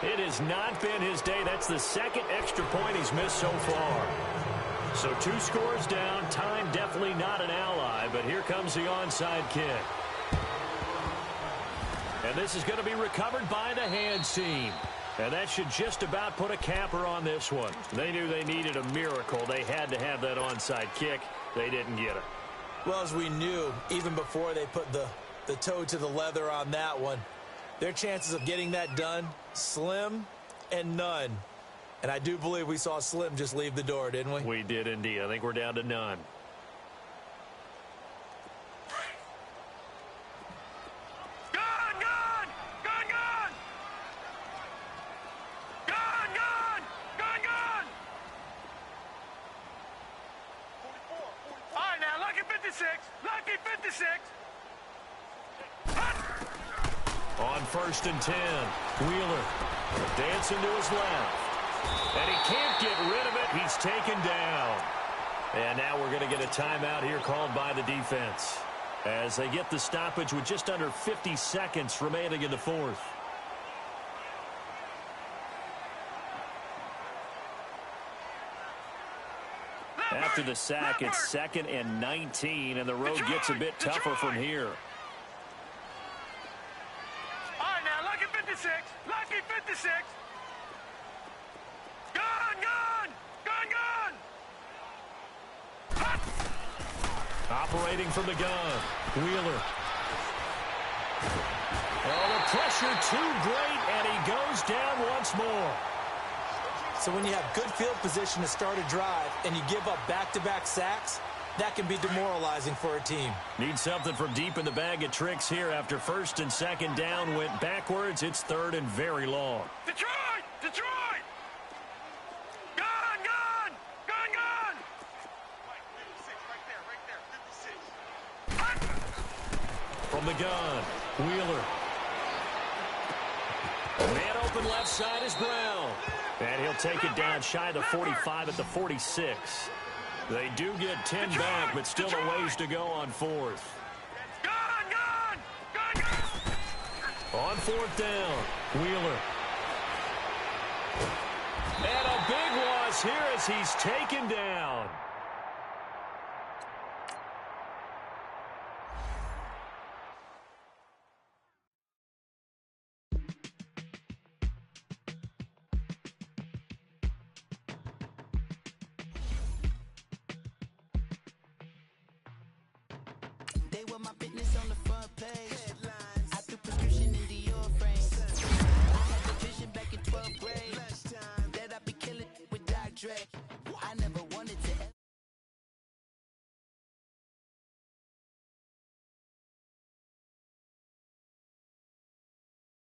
It has not been his day. That's the 2nd extra point he's missed so far. So 2 scores down. Time definitely not an ally, but here comes the onside kick. And this is going to be recovered by the hands team. And that should just about put a capper on this one. They knew they needed a miracle. They had to have that onside kick. They didn't get it. Well, as we knew, even before they put the toe to the leather on that one, their chances of getting that done, slim and none. And I do believe we saw Slim just leave the door, didn't we? We did indeed. I think we're down to none. Lucky 56. On 1st and 10, Wheeler dancing to his left. And he can't get rid of it. He's taken down. And now we're going to get a timeout here called by the defense as they get the stoppage with just under 50 seconds remaining in the 4th. After the sack, it's 2nd and 19, and the road gets a bit tougher from here. All right, now, lucky 56. Lucky 56. Gun, gun. Gun, gun. Hot. Operating from the gun, Wheeler. Oh, the pressure too great, and he goes down once more. So when you have good field position to start a drive and you give up back-to-back sacks, that can be demoralizing for a team. Need something from deep in the bag of tricks here after 1st and 2nd down went backwards. It's 3rd and very long. Detroit! Detroit! Gun, gun! Gun, gun! Right there, 56. From the gun, Wheeler. Man open left side is Brown. And he'll take it down shy of the 45 at the 46. They do get 10 back, but still a ways to go on 4th. Gun, gun! Gun, gun! On 4th down, Wheeler. And a big loss here as he's taken down. They were my business.